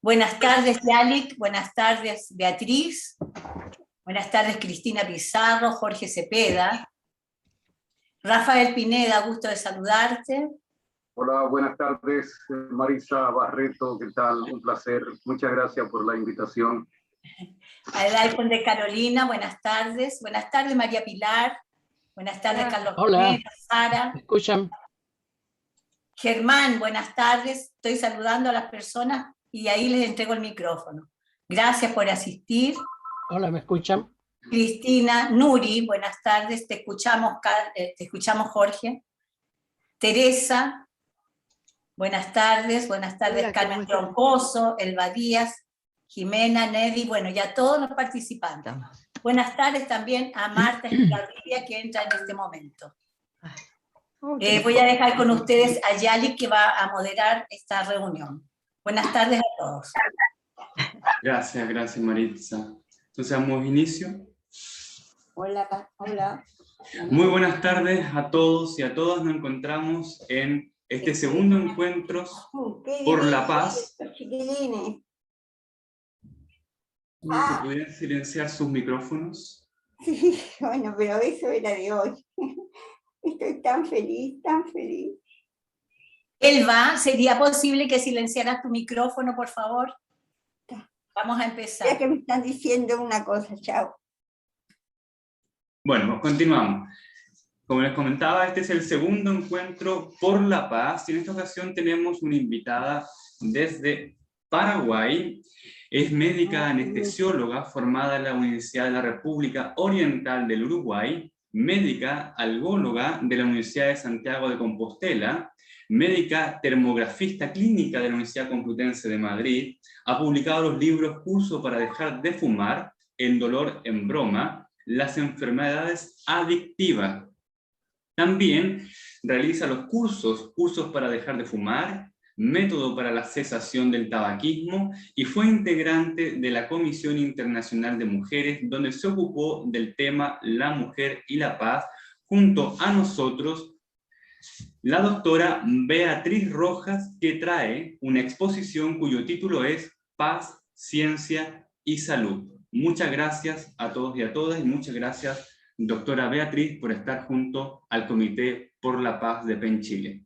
Buenas tardes, Yalik. Buenas tardes, Beatriz. Buenas tardes, Cristina Pizarro, Jorge Cepeda. Rafael Pineda, gusto de saludarte. Hola, buenas tardes, Marisa Barreto, ¿qué tal? Un placer. Muchas gracias por la invitación. Adalfon de Carolina, buenas tardes. Buenas tardes, María Pilar. Buenas tardes, Carlos. Hola. Pineda, Sara. ¿Me escuchan? Germán, buenas tardes. Estoy saludando a las personas y ahí les entrego el micrófono. Gracias por asistir. Hola, ¿me escuchan? Cristina, Nuri, buenas tardes. Te escuchamos, Jorge. Teresa, buenas tardes. Buenas tardes, Hola, Carmen Troncoso, Elba Díaz, Jimena, Nelly, bueno, ya todos los participantes. Buenas tardes también a Marta Escavarría, que entra en este momento. Voy a dejar con ustedes a Yali, que va a moderar esta reunión. Buenas tardes a todos. Gracias Maritza. Entonces damos inicio. Hola, hola. Muy buenas tardes a todos y a todas. Nos encontramos en este segundo encuentro por la paz. Chiquilines. ¿Se pudieran silenciar sus micrófonos? Sí, bueno, pero eso era de hoy. Estoy tan feliz, tan feliz. Elba, ¿sería posible que silenciaras tu micrófono, por favor? Vamos a empezar. Ya que me están diciendo una cosa, chao. Bueno, continuamos. Como les comentaba, este es el segundo encuentro por la paz, y en esta ocasión tenemos una invitada desde Paraguay. Es médica anestesióloga formada en la Universidad de la República Oriental del Uruguay, médica algóloga de la Universidad de Santiago de Compostela, médica termografista clínica de la Universidad Complutense de Madrid, ha publicado los libros Curso para dejar de fumar, El dolor en broma, Las enfermedades adictivas. También realiza los cursos para dejar de fumar, Método para la cesación del tabaquismo, y fue integrante de la Comisión Internacional de Mujeres, donde se ocupó del tema La Mujer y la Paz, junto a nosotros, la doctora Beatriz Rojas, que trae una exposición cuyo título es Paz, Ciencia y Salud. Muchas gracias a todos y a todas, y muchas gracias, doctora Beatriz, por estar junto al Comité por la Paz de PEN Chile.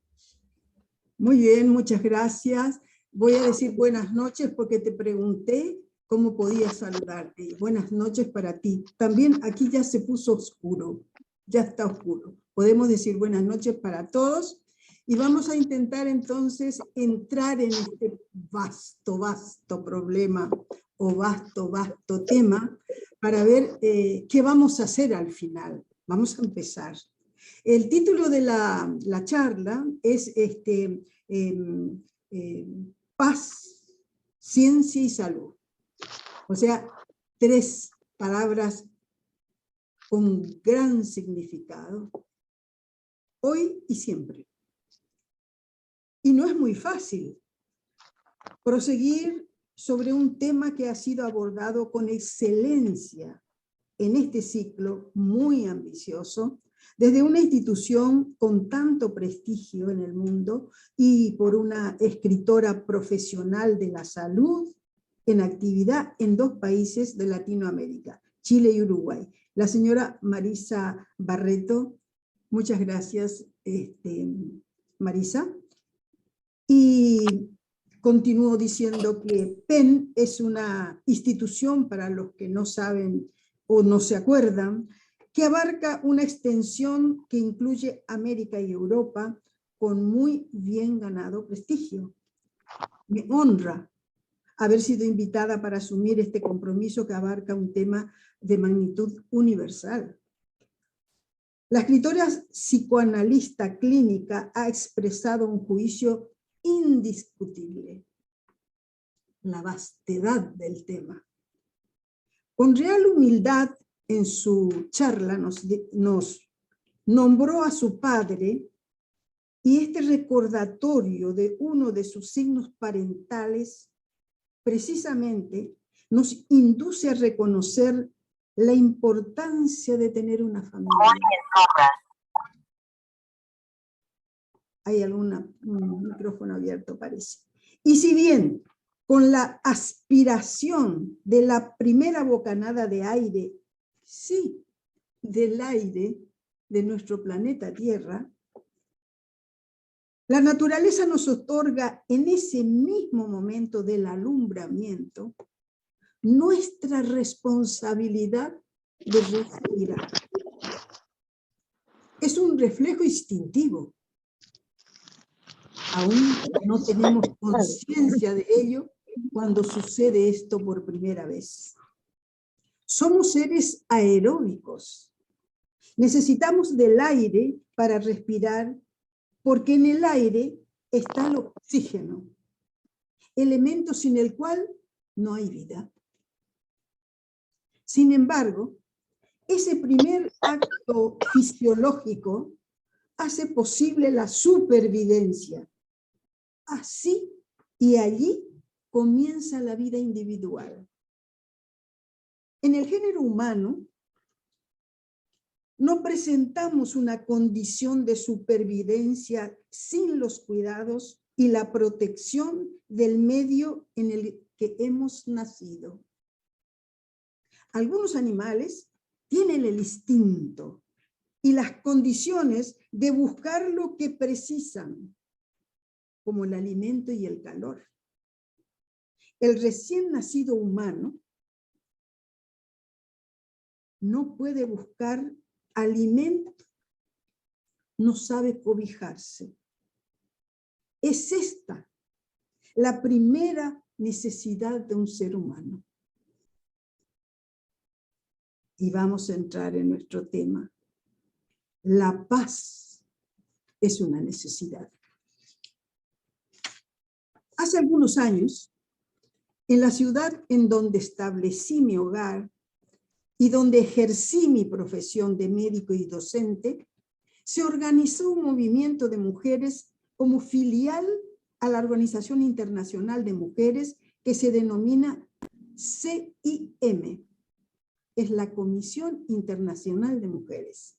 Muy bien, muchas gracias. Voy a decir buenas noches porque te pregunté cómo podía saludarte. Buenas noches para ti. También aquí ya se puso oscuro, ya está oscuro. Podemos decir buenas noches para todos y vamos a intentar entonces entrar en este vasto problema o vasto tema para ver qué vamos a hacer al final. Vamos a empezar. El título de la charla es Paz, Ciencia y Salud. O sea, 3 palabras con gran significado, hoy y siempre. Y no es muy fácil proseguir sobre un tema que ha sido abordado con excelencia en este ciclo muy ambicioso, desde una institución con tanto prestigio en el mundo y por una escritora profesional de la salud en actividad en 2 países de Latinoamérica, Chile y Uruguay. La señora Marisa Barreto, muchas gracias, Marisa. Y continúo diciendo que PEN es una institución, para los que no saben o no se acuerdan, que abarca una extensión que incluye América y Europa con muy bien ganado prestigio. Me honra haber sido invitada para asumir este compromiso que abarca un tema de magnitud universal. La escritora psicoanalista clínica ha expresado un juicio indiscutible: la vastedad del tema. Con real humildad, en su charla nos nombró a su padre, y este recordatorio de uno de sus signos parentales precisamente nos induce a reconocer la importancia de tener una familia. Hay un micrófono abierto, parece. Y si bien con la aspiración de la primera bocanada de aire, sí, del aire de nuestro planeta Tierra, la naturaleza nos otorga en ese mismo momento del alumbramiento nuestra responsabilidad de respirar. Es un reflejo instintivo. Aún no tenemos conciencia de ello cuando sucede esto por primera vez. Somos seres aeróbicos. Necesitamos del aire para respirar, porque en el aire está el oxígeno, elemento sin el cual no hay vida. Sin embargo, ese primer acto fisiológico hace posible la supervivencia. Así y allí comienza la vida individual. En el género humano, no presentamos una condición de supervivencia sin los cuidados y la protección del medio en el que hemos nacido. Algunos animales tienen el instinto y las condiciones de buscar lo que precisan, como el alimento y el calor. El recién nacido humano no puede buscar alimento, no sabe cobijarse. Es esta la primera necesidad de un ser humano. Y vamos a entrar en nuestro tema. La paz es una necesidad. Hace algunos años, en la ciudad en donde establecí mi hogar y donde ejercí mi profesión de médico y docente, se organizó un movimiento de mujeres como filial a la Organización Internacional de Mujeres que se denomina CIM, es la Comisión Internacional de Mujeres.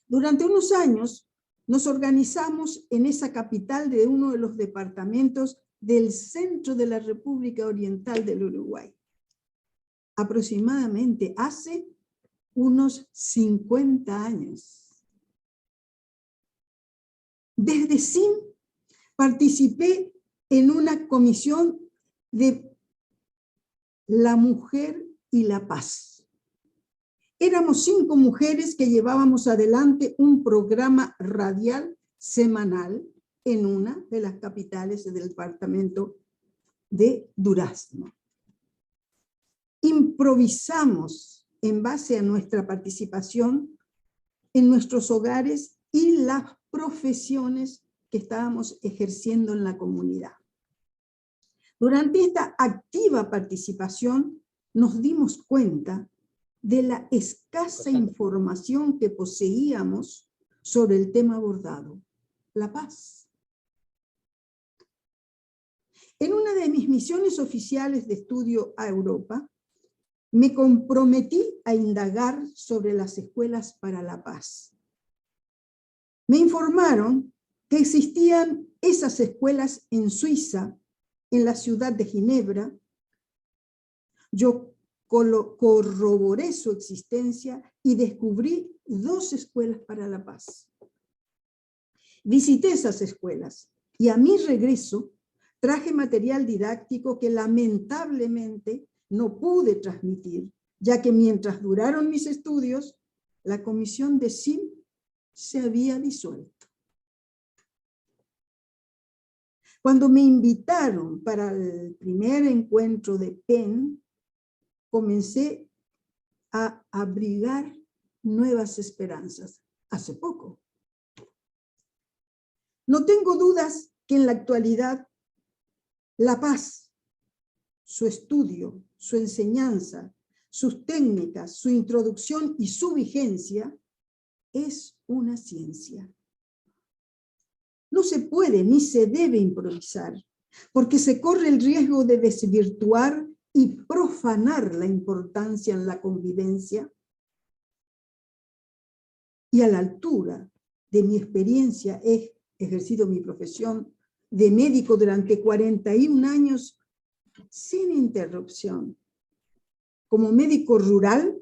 Durante unos años nos organizamos en esa capital de uno de los departamentos del centro de la República Oriental del Uruguay. Aproximadamente hace unos 50 años. Desde CIM participé en una comisión de la mujer y la paz. Éramos 5 mujeres que llevábamos adelante un programa radial semanal en una de las capitales del departamento de Durazno. Improvisamos en base a nuestra participación en nuestros hogares y las profesiones que estábamos ejerciendo en la comunidad. Durante esta activa participación nos dimos cuenta de la escasa información que poseíamos sobre el tema abordado, la paz. En una de mis misiones oficiales de estudio a Europa, me comprometí a indagar sobre las escuelas para la paz. Me informaron que existían esas escuelas en Suiza, en la ciudad de Ginebra. Yo corroboré su existencia y descubrí 2 escuelas para la paz. Visité esas escuelas y a mi regreso traje material didáctico que lamentablemente no pude transmitir, ya que mientras duraron mis estudios, la comisión de CIM se había disuelto. Cuando me invitaron para el primer encuentro de PEN, comencé a abrigar nuevas esperanzas. Hace poco. No tengo dudas que en la actualidad la paz, su estudio, su enseñanza, sus técnicas, su introducción y su vigencia es una ciencia. No se puede ni se debe improvisar, porque se corre el riesgo de desvirtuar y profanar la importancia en la convivencia. Y a la altura de mi experiencia he ejercido mi profesión de médico durante 41 años sin interrupción. Como médico rural,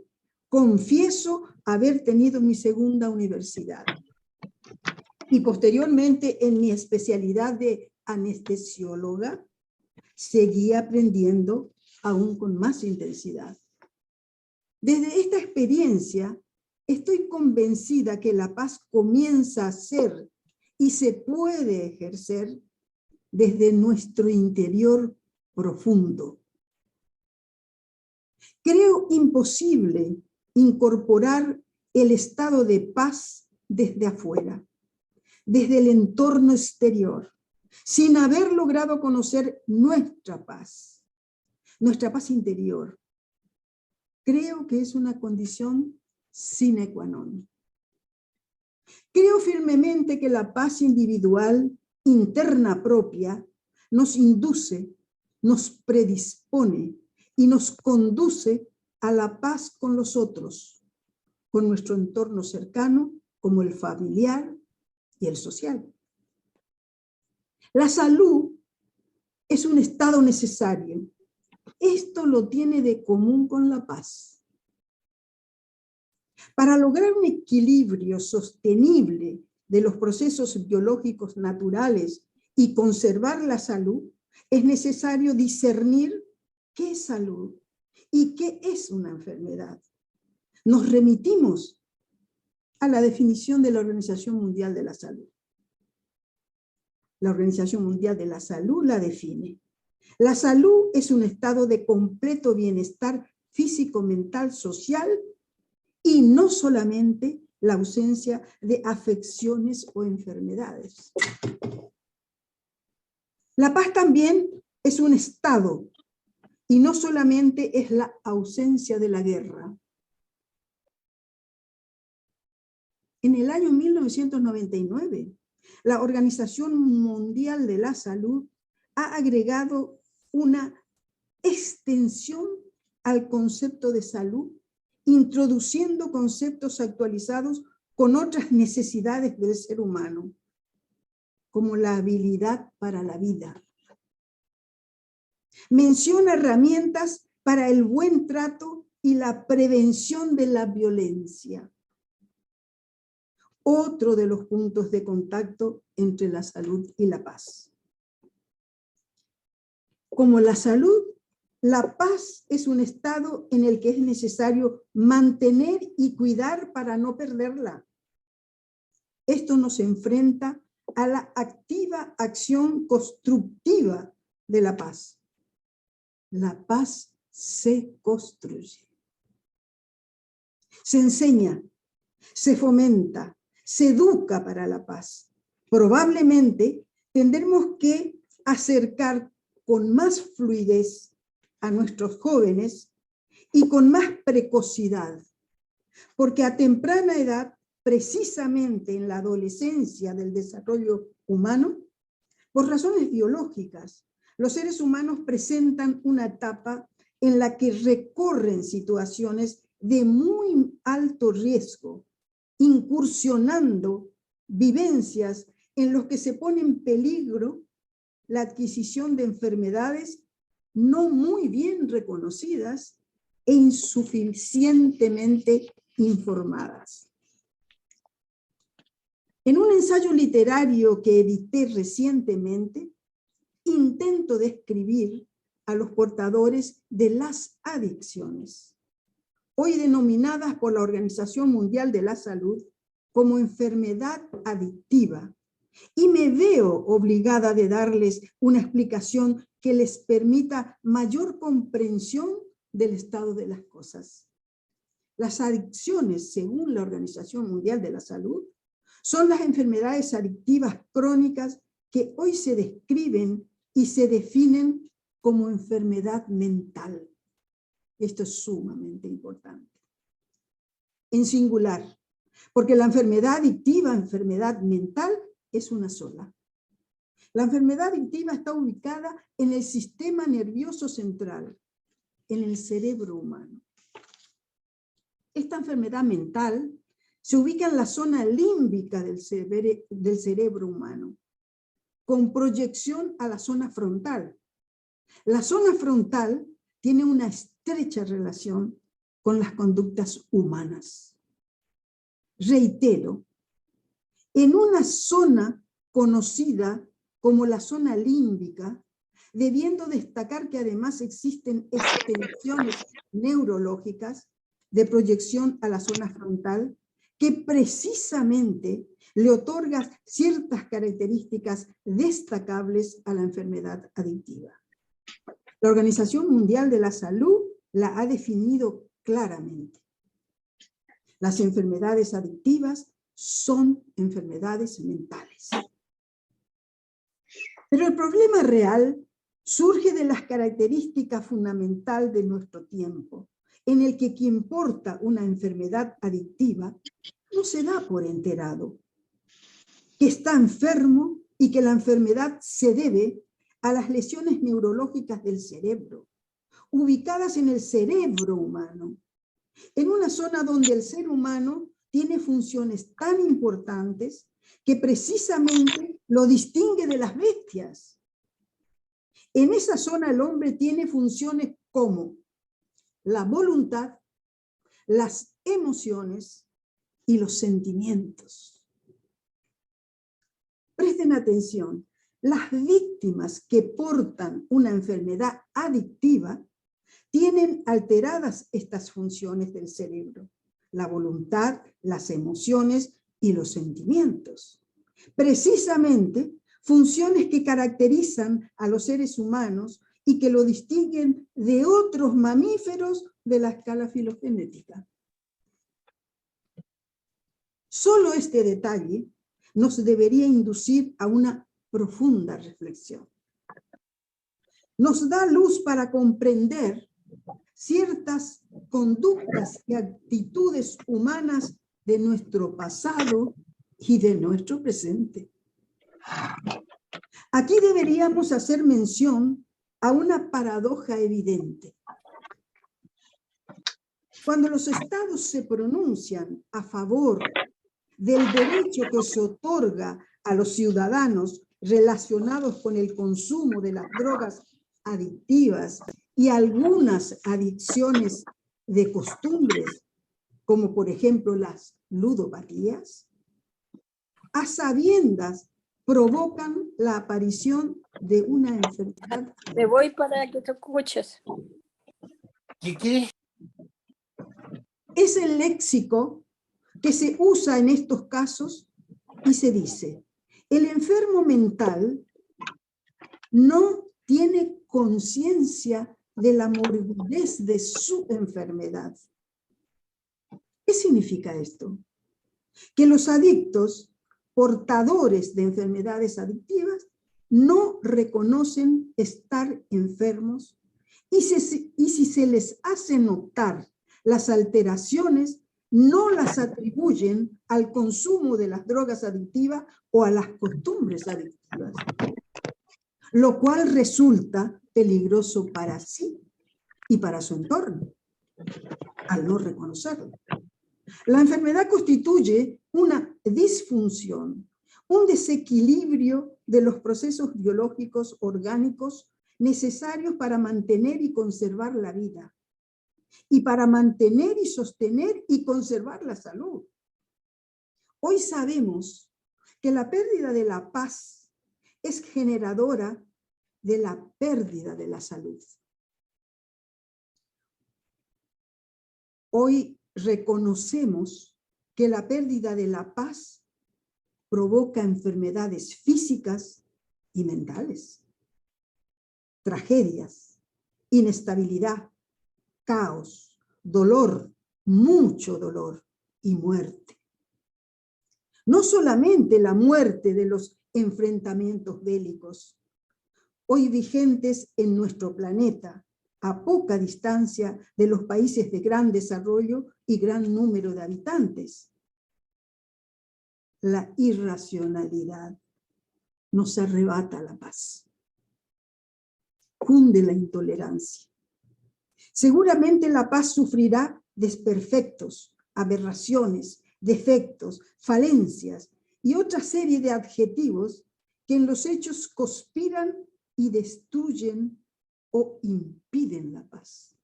confieso haber tenido mi segunda universidad. Y posteriormente, en mi especialidad de anestesióloga, seguí aprendiendo aún con más intensidad. Desde esta experiencia, estoy convencida que la paz comienza a ser y se puede ejercer desde nuestro interior profundo. Creo imposible incorporar el estado de paz desde afuera, desde el entorno exterior, sin haber logrado conocer nuestra paz interior. Creo que es una condición sine qua non. Creo firmemente que la paz individual, interna propia, nos induce, nos predispone y nos conduce a la paz con los otros, con nuestro entorno cercano, como el familiar y el social. La salud es un estado necesario. Esto lo tiene de común con la paz. Para lograr un equilibrio sostenible de los procesos biológicos naturales y conservar la salud, es necesario discernir qué es salud y qué es una enfermedad. Nos remitimos a la definición de la Organización Mundial de la Salud. La Organización Mundial de la Salud la define. La salud es un estado de completo bienestar físico, mental, social y no solamente la ausencia de afecciones o enfermedades. La paz también es un estado y no solamente es la ausencia de la guerra. En el año 1999, la Organización Mundial de la Salud ha agregado una extensión al concepto de salud, introduciendo conceptos actualizados con otras necesidades del ser humano, como la habilidad para la vida. Menciona herramientas para el buen trato y la prevención de la violencia. Otro de los puntos de contacto entre la salud y la paz. Como la salud, la paz es un estado en el que es necesario mantener y cuidar para no perderla. Esto nos enfrenta a la activa acción constructiva de la paz. La paz se construye. Se enseña, se fomenta, se educa para la paz. Probablemente tendremos que acercar con más fluidez a nuestros jóvenes y con más precocidad, porque a temprana edad, precisamente en la adolescencia del desarrollo humano, por razones biológicas, los seres humanos presentan una etapa en la que recorren situaciones de muy alto riesgo, incursionando vivencias en los que se pone en peligro la adquisición de enfermedades no muy bien reconocidas e insuficientemente informadas. En un ensayo literario que edité recientemente, intento describir a los portadores de las adicciones, hoy denominadas por la Organización Mundial de la Salud como enfermedad adictiva, y me veo obligada de darles una explicación que les permita mayor comprensión del estado de las cosas. Las adicciones, según la Organización Mundial de la Salud, son las enfermedades adictivas crónicas que hoy se describen y se definen como enfermedad mental. Esto es sumamente importante. En singular, porque la enfermedad adictiva, enfermedad mental, es una sola. La enfermedad adictiva está ubicada en el sistema nervioso central, en el cerebro humano. Esta enfermedad mental se ubica en la zona límbica del cerebro humano, con proyección a la zona frontal. La zona frontal tiene una estrecha relación con las conductas humanas. Reitero, en una zona conocida como la zona límbica, debiendo destacar que además existen extensiones neurológicas de proyección a la zona frontal, que precisamente le otorga ciertas características destacables a la enfermedad adictiva. La Organización Mundial de la Salud la ha definido claramente. Las enfermedades adictivas son enfermedades mentales. Pero el problema real surge de las características fundamentales de nuestro tiempo, en el que quien porta una enfermedad adictiva no se da por enterado, que está enfermo y que la enfermedad se debe a las lesiones neurológicas del cerebro, ubicadas en el cerebro humano, en una zona donde el ser humano tiene funciones tan importantes que precisamente lo distingue de las bestias. En esa zona el hombre tiene funciones como la voluntad, las emociones y los sentimientos. Presten atención, las víctimas que portan una enfermedad adictiva tienen alteradas estas funciones del cerebro, la voluntad, las emociones y los sentimientos. Precisamente, funciones que caracterizan a los seres humanos y que lo distinguen de otros mamíferos de la escala filogenética. Solo este detalle nos debería inducir a una profunda reflexión. Nos da luz para comprender ciertas conductas y actitudes humanas de nuestro pasado y de nuestro presente. Aquí deberíamos hacer mención a una paradoja evidente. Cuando los estados se pronuncian a favor del derecho que se otorga a los ciudadanos relacionados con el consumo de las drogas adictivas y algunas adicciones de costumbres, como por ejemplo las ludopatías, a sabiendas provocan la aparición de una enfermedad. Me voy para que te escuches. ¿Qué? Es el léxico que se usa en estos casos y se dice: el enfermo mental no tiene conciencia de la morbidez de su enfermedad. ¿Qué significa esto? Que los adictos, portadores de enfermedades adictivas, no reconocen estar enfermos y si se les hace notar las alteraciones, no las atribuyen al consumo de las drogas adictivas o a las costumbres adictivas, lo cual resulta peligroso para sí y para su entorno, al no reconocerlo. La enfermedad constituye una disfunción, un desequilibrio de los procesos biológicos orgánicos necesarios para mantener y conservar la vida, y para mantener y sostener y conservar la salud. Hoy sabemos que la pérdida de la paz es generadora de la pérdida de la salud. Hoy reconocemos que la pérdida de la paz provoca enfermedades físicas y mentales, tragedias, inestabilidad, caos, dolor, mucho dolor y muerte. No solamente la muerte de los enfrentamientos bélicos, hoy vigentes en nuestro planeta, a poca distancia de los países de gran desarrollo y gran número de habitantes. La irracionalidad nos arrebata la paz, cunde la intolerancia. Seguramente la paz sufrirá desperfectos, aberraciones, defectos, falencias y otra serie de adjetivos que en los hechos conspiran y destruyen o impiden la paz.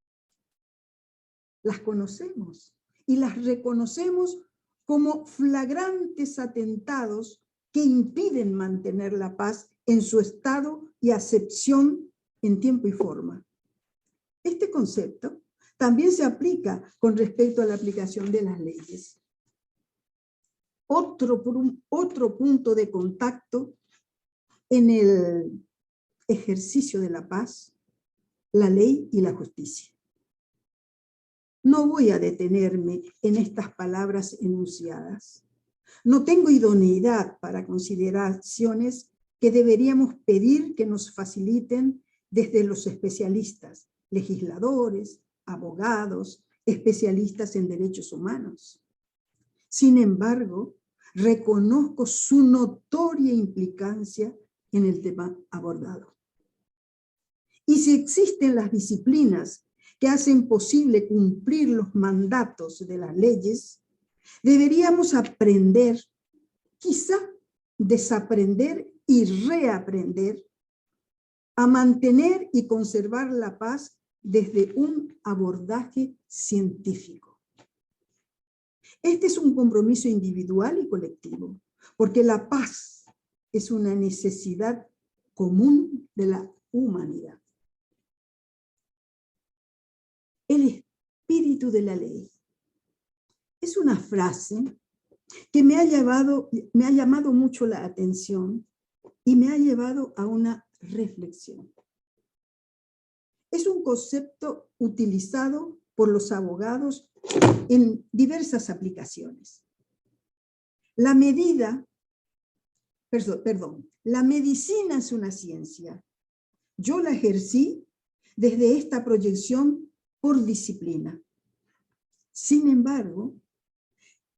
Las conocemos y las reconocemos como flagrantes atentados que impiden mantener la paz en su estado y acepción en tiempo y forma. Este concepto también se aplica con respecto a la aplicación de las leyes. Otro punto de contacto en el ejercicio de la paz, la ley y la justicia. No voy a detenerme en estas palabras enunciadas. No tengo idoneidad para consideraciones que deberíamos pedir que nos faciliten desde los especialistas, legisladores, abogados, especialistas en derechos humanos. Sin embargo, reconozco su notoria implicancia en el tema abordado. Y si existen las disciplinas que hacen posible cumplir los mandatos de las leyes, deberíamos aprender, quizá desaprender y reaprender a mantener y conservar la paz desde un abordaje científico. Este es un compromiso individual y colectivo, porque la paz es una necesidad común de la humanidad. El espíritu de la ley es una frase que me ha llamado mucho la atención y me ha llevado a una reflexión. Es un concepto utilizado por los abogados en diversas aplicaciones. La medicina es una ciencia. Yo la ejercí desde esta proyección por disciplina. Sin embargo,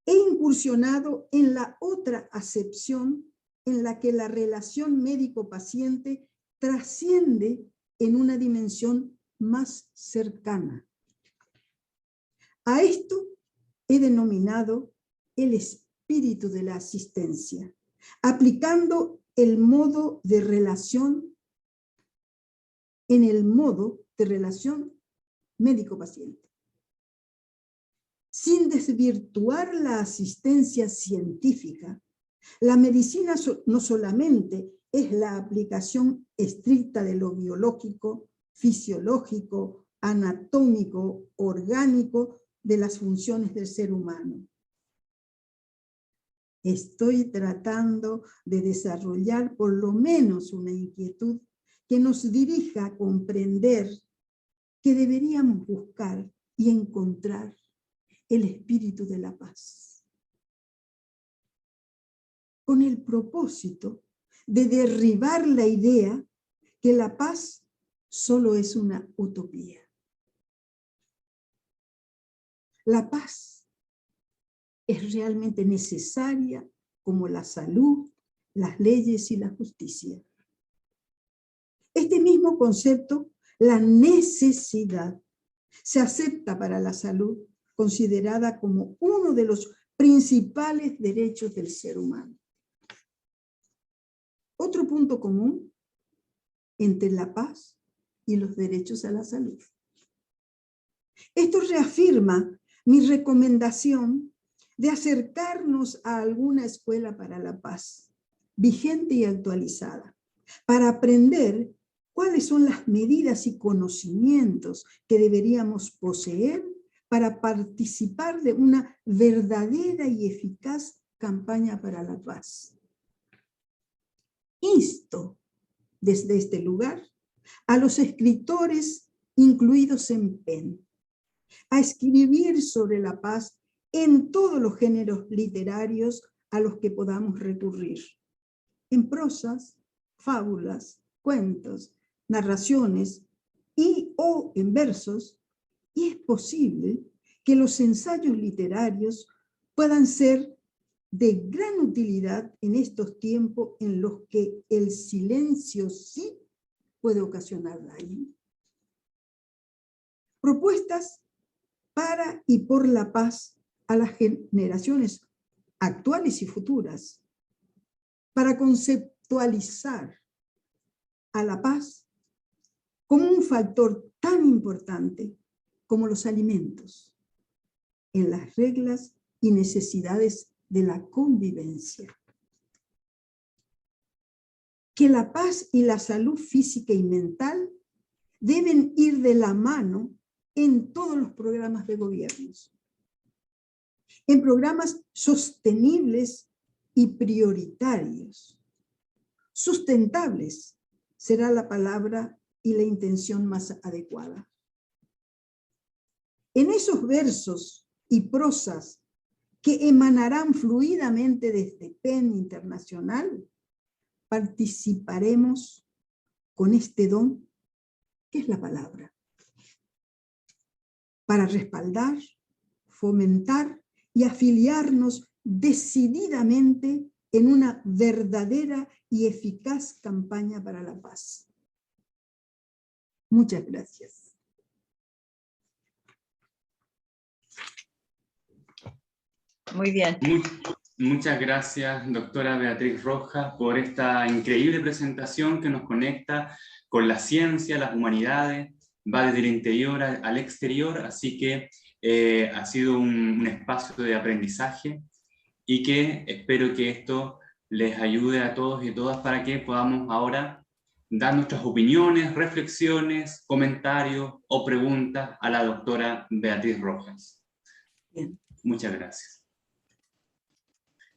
he incursionado en la otra acepción en la que la relación médico-paciente trasciende en una dimensión más cercana. A esto he denominado el espíritu de la asistencia, aplicando el modo de relación en el modo de relación médico-paciente. Sin desvirtuar la asistencia científica, la medicina no solamente es la aplicación estricta de lo biológico, fisiológico, anatómico, orgánico de las funciones del ser humano. Estoy tratando de desarrollar por lo menos una inquietud que nos dirija a comprender que deberíamos buscar y encontrar el espíritu de la paz, con el propósito de derribar la idea que la paz solo es una utopía. La paz es realmente necesaria como la salud, las leyes y la justicia. Este mismo concepto, la necesidad, se acepta para la salud, considerada como uno de los principales derechos del ser humano. Otro punto común entre la paz y los derechos a la salud. Esto reafirma mi recomendación de acercarnos a alguna escuela para la paz, vigente y actualizada, para aprender cuáles son las medidas y conocimientos que deberíamos poseer para participar de una verdadera y eficaz campaña para la paz. Insto desde este lugar a los escritores incluidos en PEN a escribir sobre la paz en todos los géneros literarios a los que podamos recurrir, en prosas, fábulas, cuentos, narraciones y o en versos, y es posible que los ensayos literarios puedan ser de gran utilidad en estos tiempos en los que el silencio sí puede ocasionar daño. Propuestas para y por la paz a las generaciones actuales y futuras, para actualizar a la paz como un factor tan importante como los alimentos en las reglas y necesidades de la convivencia. Que la paz y la salud física y mental deben ir de la mano en todos los programas de gobiernos, en programas sostenibles y prioritarios. Sustentables será la palabra y la intención más adecuada. En esos versos y prosas que emanarán fluidamente desde PEN Internacional, participaremos con este don, que es la palabra, para respaldar, fomentar y afiliarnos decididamente en una verdadera y eficaz campaña para la paz. Muchas gracias. Muy bien. Muchas gracias, doctora Beatriz Rojas, por esta increíble presentación que nos conecta con la ciencia, las humanidades, va desde el interior al exterior, así que ha sido un espacio de aprendizaje y que espero que esto les ayude a todos y todas para que podamos ahora dar nuestras opiniones, reflexiones, comentarios o preguntas a la doctora Beatriz Rojas. Bien. Muchas gracias.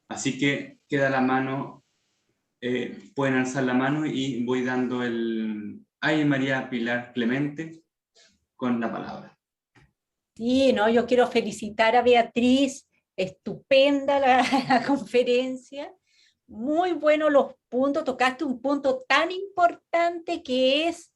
Así que queda la mano, pueden alzar la mano y voy dando el... Ay, María Pilar Clemente, con la palabra. Sí, no, yo quiero felicitar a Beatriz, estupenda la conferencia, muy buenos los puntos, tocaste un punto tan importante que es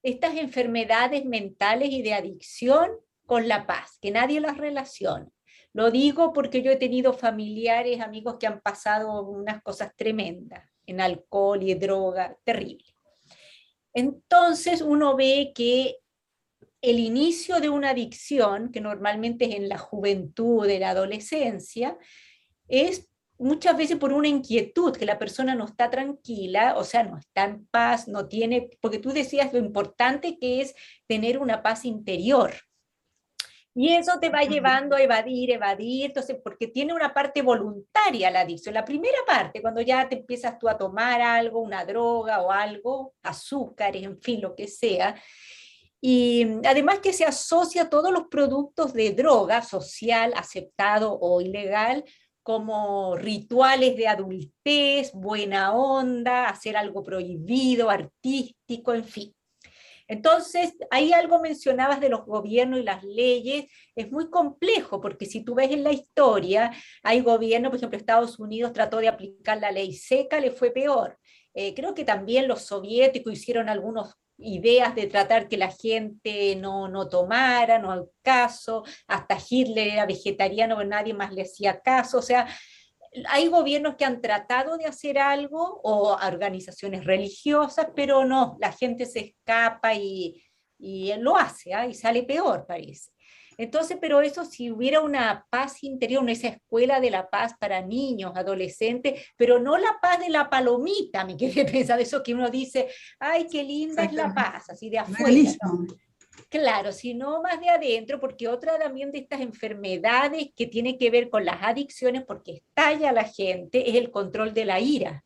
estas enfermedades mentales y de adicción con la paz, que nadie las relaciona. Lo digo porque yo he tenido familiares, amigos que han pasado unas cosas tremendas, en alcohol y droga, terrible. Entonces uno ve que el inicio de una adicción, que normalmente es en la juventud, en la adolescencia, es muchas veces por una inquietud, que la persona no está tranquila, o sea, no está en paz, no tiene, porque tú decías lo importante que es tener una paz interior. Y eso te va llevando a evadir, entonces, porque tiene una parte voluntaria la adicción. La primera parte, cuando ya te empiezas tú a tomar algo, una droga o algo, azúcares, en fin, lo que sea, y además que se asocia a todos los productos de droga, social, aceptado o ilegal, como rituales de adultez, buena onda, hacer algo prohibido, artístico, en fin. Entonces, ahí algo mencionabas de los gobiernos y las leyes, es muy complejo, porque si tú ves en la historia, hay gobiernos, por ejemplo, Estados Unidos trató de aplicar la ley seca, le fue peor. Creo que también los soviéticos hicieron algunas ideas de tratar que la gente no tomara, no haga caso, hasta Hitler era vegetariano, pero nadie más le hacía caso, o sea, hay gobiernos que han tratado de hacer algo, o organizaciones religiosas, pero no, la gente se escapa y lo hace, y sale peor, parece. Entonces, pero eso, si hubiera una paz interior, esa escuela de la paz para niños, adolescentes, pero no la paz de la palomita, me quedé pensando, eso que uno dice, ay, qué linda es la paz, así de afuera, ¿no? Claro, sino más de adentro, porque otra también de estas enfermedades que tiene que ver con las adicciones, porque estalla la gente, es el control de la ira,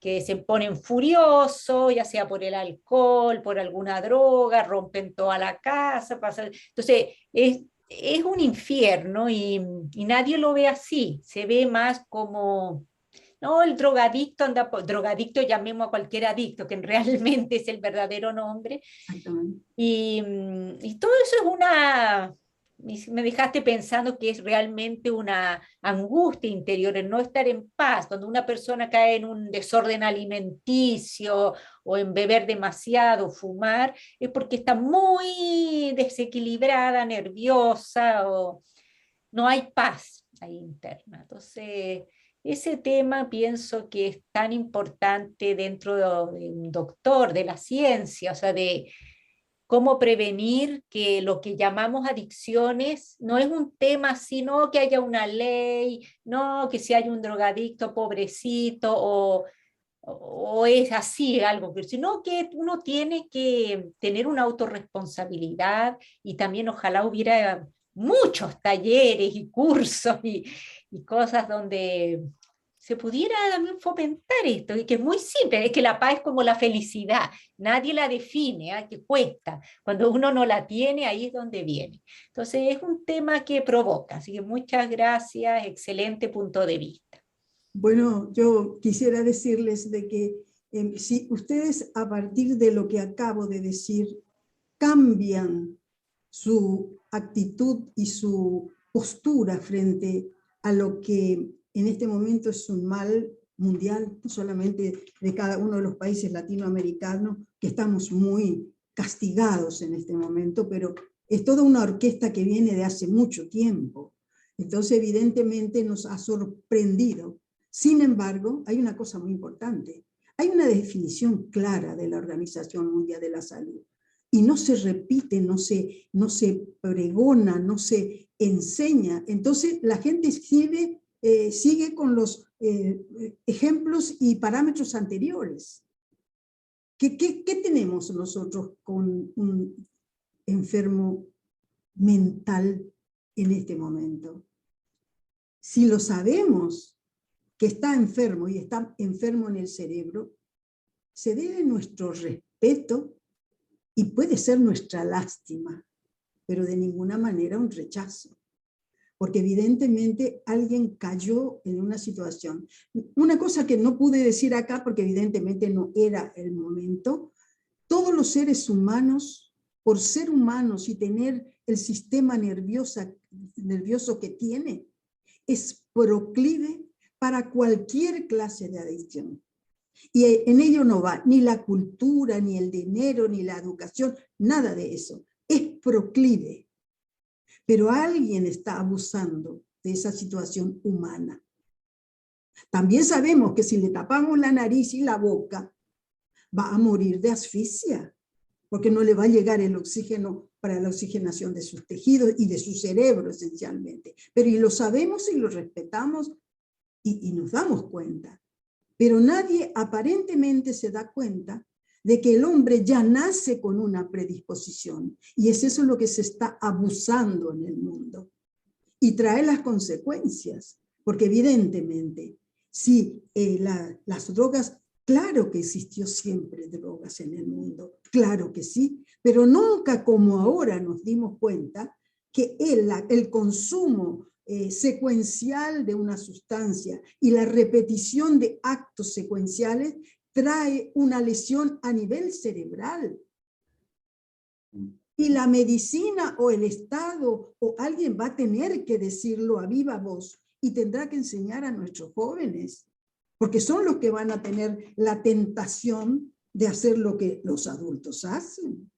que se ponen furiosos, ya sea por el alcohol, por alguna droga, rompen toda la casa, entonces es un infierno y nadie lo ve así, se ve más como... No, el drogadicto anda, drogadicto llamemos a cualquier adicto, que realmente es el verdadero nombre. Y todo eso es una, me dejaste pensando que es realmente una angustia interior, el no estar en paz. Cuando una persona cae en un desorden alimenticio o en beber demasiado, fumar, es porque está muy desequilibrada, nerviosa, o no hay paz ahí interna. Entonces... ese tema pienso que es tan importante dentro de un doctor, de la ciencia, o sea, de cómo prevenir que lo que llamamos adicciones no es un tema, sino que haya una ley, no que si hay un drogadicto pobrecito, o o es así algo, sino que uno tiene que tener una autorresponsabilidad y también ojalá hubiera muchos talleres y cursos y cosas donde se pudiera también fomentar esto, y que es muy simple, es que la paz es como la felicidad, nadie la define, ¿eh? Que cuesta, cuando uno no la tiene, ahí es donde viene. Entonces es un tema que provoca, así que muchas gracias, excelente punto de vista. Bueno, yo quisiera decirles de que si ustedes a partir de lo que acabo de decir cambian su actitud y su postura frente a lo que en este momento es un mal mundial, no solamente de cada uno de los países latinoamericanos, que estamos muy castigados en este momento, pero es toda una orquesta que viene de hace mucho tiempo. Entonces, evidentemente, nos ha sorprendido. Sin embargo, hay una cosa muy importante. Hay una definición clara de la Organización Mundial de la Salud. Y no se repite, no se pregona, no se enseña. Entonces la gente sigue con los ejemplos y parámetros anteriores. ¿Qué tenemos nosotros con un enfermo mental en este momento? Si lo sabemos que está enfermo y está enfermo en el cerebro, se debe nuestro respeto y puede ser nuestra lástima, pero de ninguna manera un rechazo. Porque evidentemente alguien cayó en una situación. Una cosa que no pude decir acá, porque evidentemente no era el momento, todos los seres humanos, por ser humanos y tener el sistema nervioso que tiene, es proclive para cualquier clase de adicción. Y en ello no va ni la cultura, ni el dinero, ni la educación, nada de eso. Es proclive. Pero alguien está abusando de esa situación humana. También sabemos que si le tapamos la nariz y la boca, va a morir de asfixia, porque no le va a llegar el oxígeno para la oxigenación de sus tejidos y de su cerebro esencialmente. Pero y lo sabemos y lo respetamos y nos damos cuenta. Pero nadie aparentemente se da cuenta de que el hombre ya nace con una predisposición, y es eso lo que se está abusando en el mundo, y trae las consecuencias, porque evidentemente, si las drogas, claro que existió siempre drogas en el mundo, claro que sí, pero nunca como ahora nos dimos cuenta que el consumo secuencial de una sustancia y la repetición de actos secuenciales trae una lesión a nivel cerebral. Y la medicina o el Estado o alguien va a tener que decirlo a viva voz y tendrá que enseñar a nuestros jóvenes, porque son los que van a tener la tentación de hacer lo que los adultos hacen.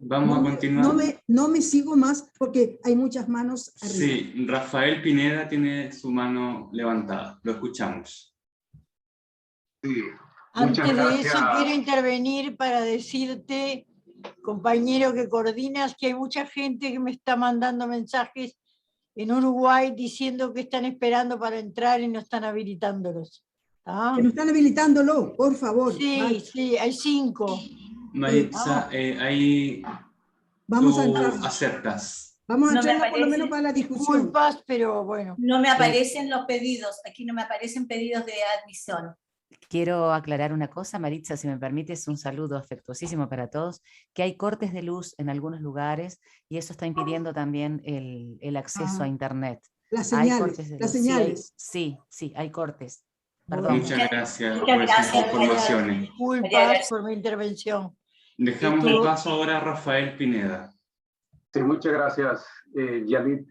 Vamos a continuar. No me sigo más porque hay muchas manos arriba. Sí, Rafael Pineda tiene su mano levantada. Lo escuchamos. Sí, Antes muchas de gracias. eso quiero intervenir para decirte, compañero que coordinas, que hay mucha gente que me está mandando mensajes en Uruguay diciendo que están esperando para entrar y no están habilitándolos. ¿Ah? Que no están habilitándolo, por favor. Sí, Vale. sí, hay 5. Maritza, ahí Vamos a tú entrar. aceptas. Vamos a No me entrar por lo aparece. menos para la discusión. Disculpas, pero bueno. No me aparecen los pedidos, aquí no me aparecen pedidos de admisión. Quiero aclarar una cosa, Maritza, si me permites, un saludo afectuosísimo para todos, que hay cortes de luz en algunos lugares y eso está impidiendo también el acceso a Internet. Las señales, las señales. Sí, hay cortes. Perdón. Muchas gracias por esas informaciones. Disculpas por mi intervención. Dejamos el paso ahora a Rafael Pineda. Sí, muchas gracias, Yanit.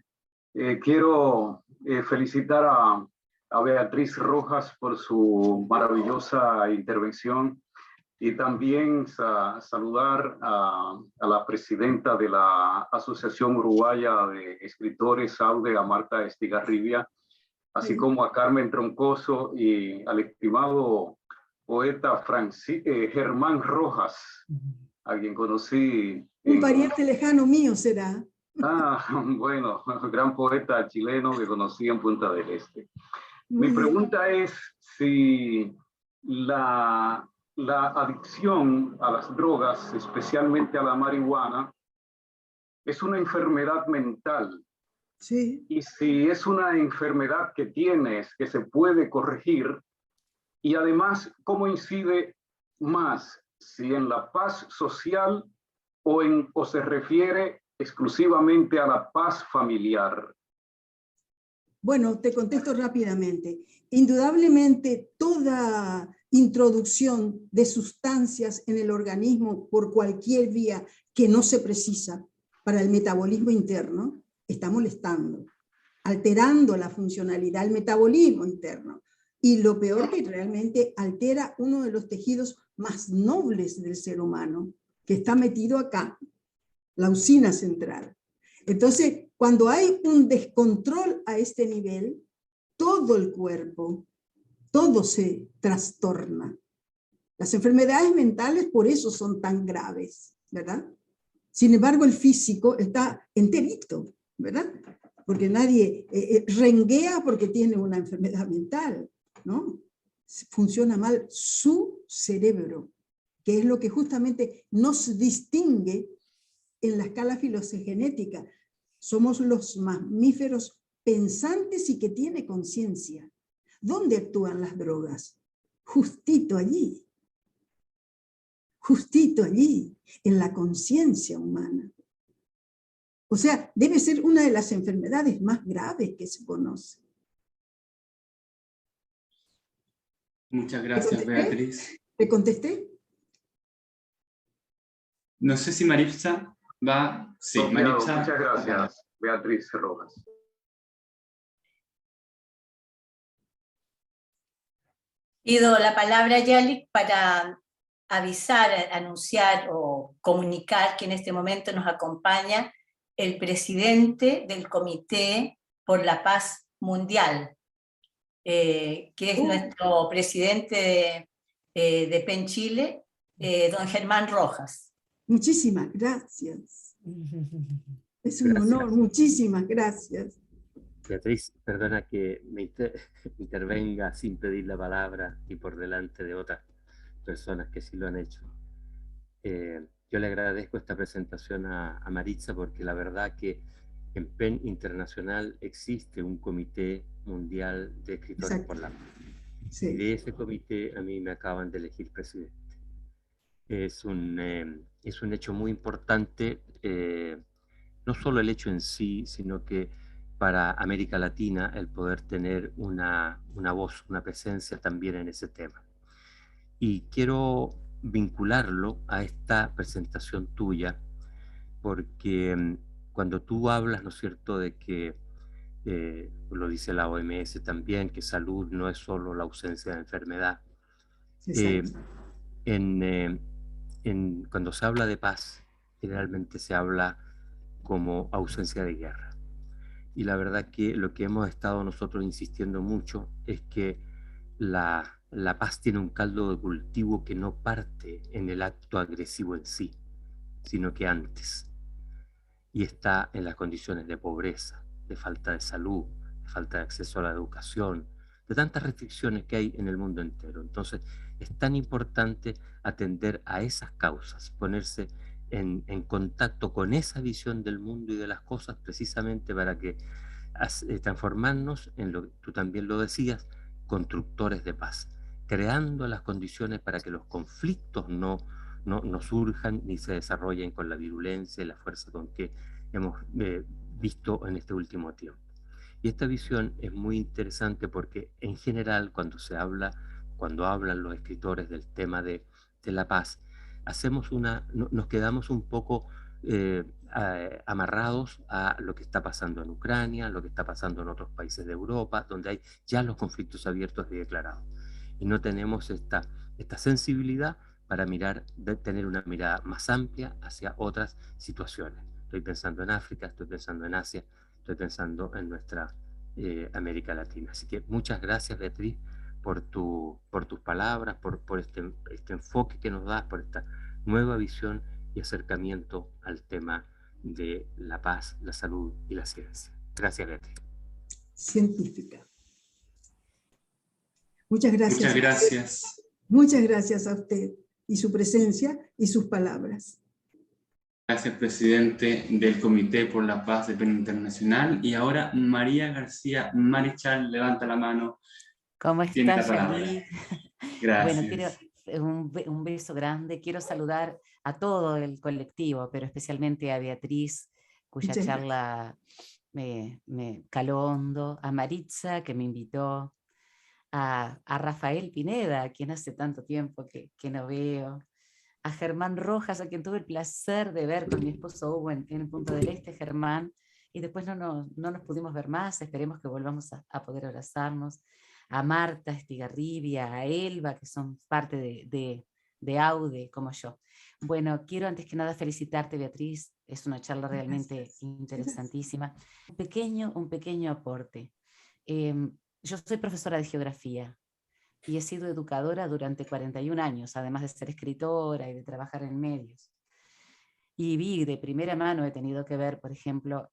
Quiero felicitar a Beatriz Rojas por su maravillosa intervención y también saludar a la presidenta de la Asociación Uruguaya de Escritores, AUDE, a Marta Estigarribia, así como a Carmen Troncoso y al estimado poeta Germán Rojas, a quien conocí. Un pariente lejano mío será. Bueno, gran poeta chileno que conocí en Punta del Este. Mi pregunta es si la adicción a las drogas, especialmente a la marihuana, es una enfermedad mental. Sí. Y si es una enfermedad que tienes, que se puede corregir, y además, ¿cómo incide más? Si en la paz social o se refiere exclusivamente a la paz familiar. Bueno, te contesto rápidamente. Indudablemente, toda introducción de sustancias en el organismo por cualquier vía que no se precisa para el metabolismo interno, está molestando, alterando la funcionalidad del metabolismo interno. Y lo peor, que realmente altera uno de los tejidos más nobles del ser humano, que está metido acá, la usina central. Entonces, cuando hay un descontrol a este nivel, todo el cuerpo, todo se trastorna. Las enfermedades mentales por eso son tan graves, ¿verdad? Sin embargo, el físico está enterito, ¿verdad? Porque nadie renguea porque tiene una enfermedad mental, ¿no? Funciona mal su cerebro, que es lo que justamente nos distingue en la escala filogenética. Somos los mamíferos pensantes y que tiene conciencia. ¿Dónde actúan las drogas? Justito allí, en la conciencia humana. O sea, debe ser una de las enfermedades más graves que se conoce. Muchas gracias, Beatriz. ¿Te contesté? No sé si Maritza va... Sí, Maritza. Muchas gracias, Beatriz Rojas. Pido la palabra, Yalik, para avisar, anunciar o comunicar que en este momento nos acompaña el presidente del Comité por la Paz Mundial, que es nuestro presidente de PEN Chile, don Germán Rojas. Muchísimas gracias. Es un honor, muchísimas gracias. Beatriz, perdona que me intervenga sin pedir la palabra y por delante de otras personas que sí lo han hecho. Yo le agradezco esta presentación a Maritza porque la verdad que en PEN Internacional existe un comité mundial de escritores por la paz. Sí. Y de ese comité a mí me acaban de elegir presidente. Es un hecho muy importante, no solo el hecho en sí, sino que para América Latina el poder tener una voz, una presencia también en ese tema. Y quiero vincularlo a esta presentación tuya, porque cuando tú hablas, ¿no es cierto?, de que, lo dice la OMS también, que salud no es solo la ausencia de enfermedad. Cuando se habla de paz, generalmente se habla como ausencia de guerra. Y la verdad que lo que hemos estado nosotros insistiendo mucho es que la paz tiene un caldo de cultivo que no parte en el acto agresivo en sí, sino que antes. Y está en las condiciones de pobreza, de falta de salud, de falta de acceso a la educación, de tantas restricciones que hay en el mundo entero. Entonces, es tan importante atender a esas causas, ponerse en contacto con esa visión del mundo y de las cosas, precisamente para que transformarnos en lo que tú también lo decías, constructores de paz, creando las condiciones para que los conflictos no surjan ni se desarrollen con la virulencia y la fuerza con que hemos visto en este último tiempo. Y esta visión es muy interesante porque en general cuando hablan los escritores del tema de la paz, nos quedamos un poco amarrados a lo que está pasando en Ucrania, lo que está pasando en otros países de Europa, donde hay ya los conflictos abiertos y declarados. Y no tenemos esta sensibilidad para tener una mirada más amplia hacia otras situaciones. Estoy pensando en África, estoy pensando en Asia, estoy pensando en nuestra América Latina. Así que muchas gracias, Beatriz, por tus palabras, por este enfoque que nos das, por esta nueva visión y acercamiento al tema de la paz, la salud y la ciencia. Gracias, Beatriz. Científica. Muchas gracias. Muchas gracias. Muchas gracias a usted y su presencia y sus palabras. Gracias, presidente del Comité por la Paz de PEN Internacional. Y ahora María García Marichal, levanta la mano. ¿Cómo Tiene la estás, palabra. Yalí? Gracias. Bueno, quiero un beso grande. Quiero saludar a todo el colectivo, pero especialmente a Beatriz, cuya Muchas charla me caló hondo, a Maritza, que me invitó, a Rafael Pineda, a quien hace tanto tiempo que no veo, a Germán Rojas, a quien tuve el placer de ver con mi esposo Hugo en el Punto del Este, Germán, y después no nos pudimos ver más, esperemos que volvamos a poder abrazarnos, a Marta Estigarribia, a Elba, que son parte de AUDE, como yo. Bueno, quiero antes que nada felicitarte, Beatriz, es una charla realmente interesantísima. Un pequeño aporte. Yo soy profesora de geografía, y he sido educadora durante 41 años, además de ser escritora y de trabajar en medios. Y vi de primera mano, he tenido que ver, por ejemplo,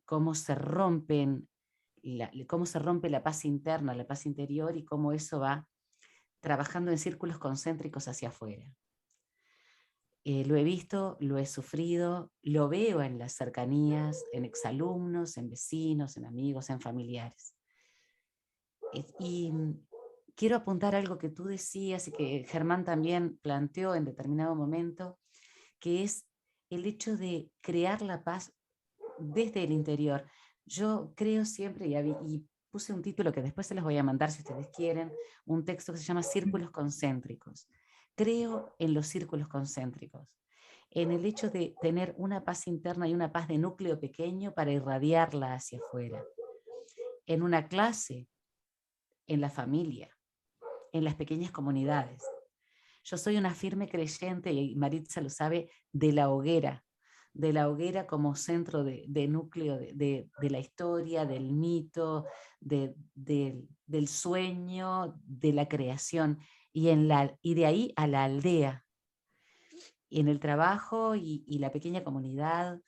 cómo se rompe la paz interna, la paz interior, y cómo eso va trabajando en círculos concéntricos hacia afuera. Lo he visto, lo he sufrido, lo veo en las cercanías, en exalumnos, en vecinos, en amigos, en familiares. Y quiero apuntar algo que tú decías y que Germán también planteó en determinado momento, que es el hecho de crear la paz desde el interior. Yo creo siempre, y puse un título que después se los voy a mandar si ustedes quieren, un texto que se llama Círculos Concéntricos. Creo en los círculos concéntricos, en el hecho de tener una paz interna y una paz de núcleo pequeño para irradiarla hacia afuera. En una clase, en la familia, en las pequeñas comunidades. Yo soy una firme creyente, y Maritza lo sabe, de la hoguera como centro de núcleo de la historia, del mito, del sueño, de la creación, y de ahí a la aldea, y en el trabajo y la pequeña comunidad,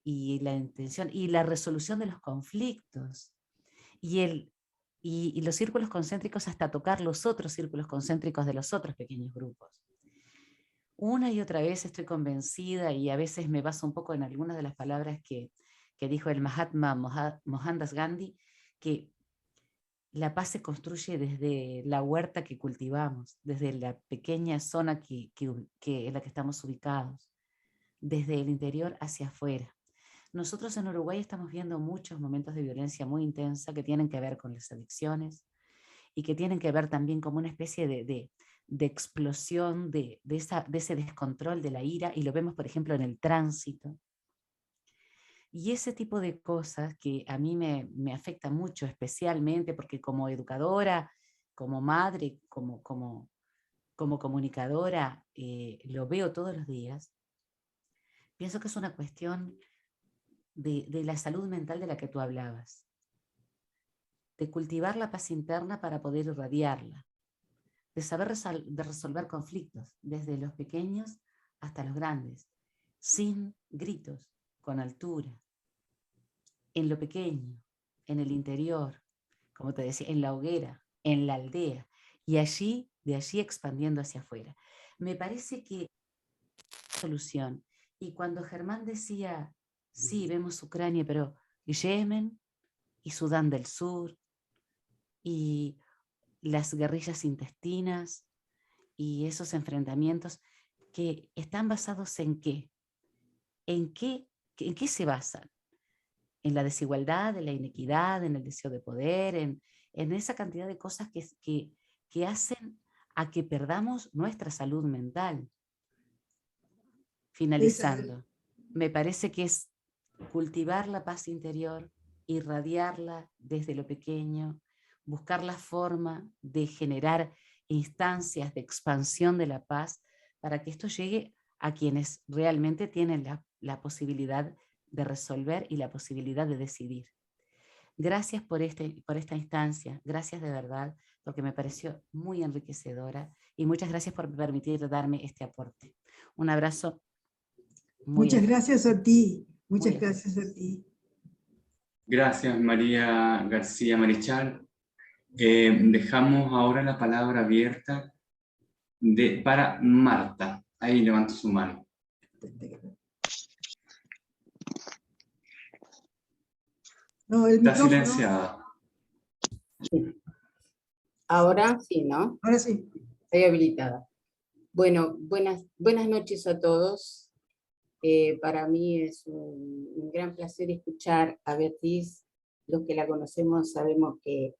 y la intención, y la resolución de los conflictos, y los círculos concéntricos hasta tocar los otros círculos concéntricos de los otros pequeños grupos. Una y otra vez estoy convencida, y a veces me baso un poco en algunas de las palabras que dijo el Mahatma Mohandas Gandhi, que la paz se construye desde la huerta que cultivamos, desde la pequeña zona en la que estamos ubicados, desde el interior hacia afuera. Nosotros en Uruguay estamos viendo muchos momentos de violencia muy intensa que tienen que ver con las adicciones, y que tienen que ver también como una especie de explosión de ese descontrol de la ira, y lo vemos por ejemplo en el tránsito. Y ese tipo de cosas que a mí me afecta mucho, especialmente porque como educadora, como madre, como comunicadora, lo veo todos los días. Pienso que es una cuestión de la salud mental de la que tú hablabas, de cultivar la paz interna para poder irradiarla, de saber resolver conflictos, desde los pequeños hasta los grandes, sin gritos, con altura, en lo pequeño, en el interior, como te decía, en la hoguera, en la aldea, y de allí expandiendo hacia afuera. Me parece que solución. Y cuando Germán decía, sí, vemos Ucrania, pero Yemen y Sudán del Sur, y las guerrillas intestinas, y esos enfrentamientos que están basados ¿en qué? ¿En qué se basan? En la desigualdad, en la inequidad, en el deseo de poder, en esa cantidad de cosas que hacen a que perdamos nuestra salud mental. Finalizando, me parece que es cultivar la paz interior, irradiarla desde lo pequeño, buscar la forma de generar instancias de expansión de la paz para que esto llegue a quienes realmente tienen la posibilidad de resolver y la posibilidad de decidir. Gracias por esta instancia, gracias de verdad, porque me pareció muy enriquecedora, y muchas gracias por permitir darme este aporte. Un abrazo. Muchas gracias a ti, muchas gracias a ti. Gracias, María García Marichal. Dejamos ahora la palabra abierta para Marta. Ahí levanta su mano. No, el Está micrófono. silenciada. Ahora sí, ¿no? Ahora sí. Estoy habilitada. Bueno, buenas noches a todos. Para mí es un gran placer escuchar a Beatriz. Los que la conocemos sabemos que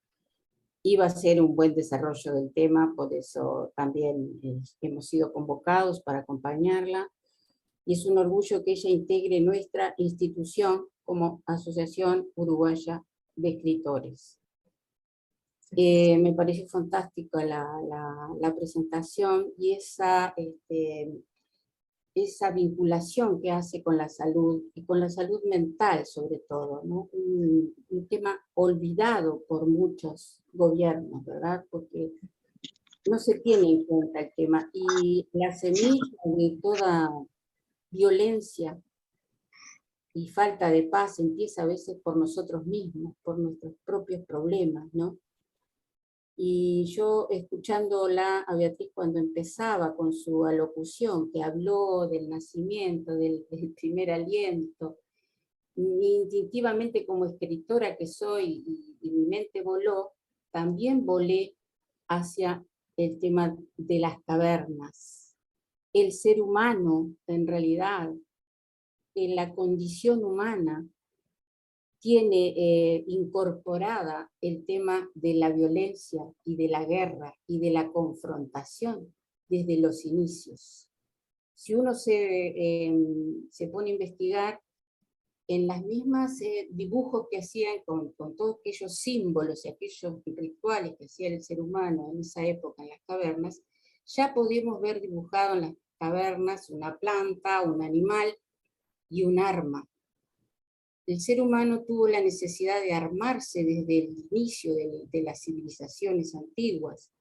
iba a ser un buen desarrollo del tema, por eso también hemos sido convocados para acompañarla. Y es un orgullo que ella integre nuestra institución como Asociación Uruguaya de Escritores. Me pareció fantástica la presentación y esa vinculación que hace con la salud, y con la salud mental sobre todo, ¿no? Un tema olvidado por muchos gobiernos, ¿verdad? Porque no se tiene en cuenta el tema, y la semilla de toda violencia y falta de paz empieza a veces por nosotros mismos, por nuestros propios problemas, ¿no? Y yo, escuchándola a Beatriz cuando empezaba con su alocución, que habló del nacimiento, del primer aliento, instintivamente como escritora que soy, y mi mente voló, también volé hacia el tema de las cavernas. El ser humano, en realidad, en la condición humana, tiene incorporada el tema de la violencia y de la guerra y de la confrontación desde los inicios. Si uno se pone a investigar, en las mismas dibujos que hacían con todos aquellos símbolos y aquellos rituales que hacía el ser humano en esa época en las cavernas, ya podíamos ver dibujado en las cavernas una planta, un animal y un arma. El ser humano tuvo la necesidad de armarse desde el inicio de las civilizaciones antiguas,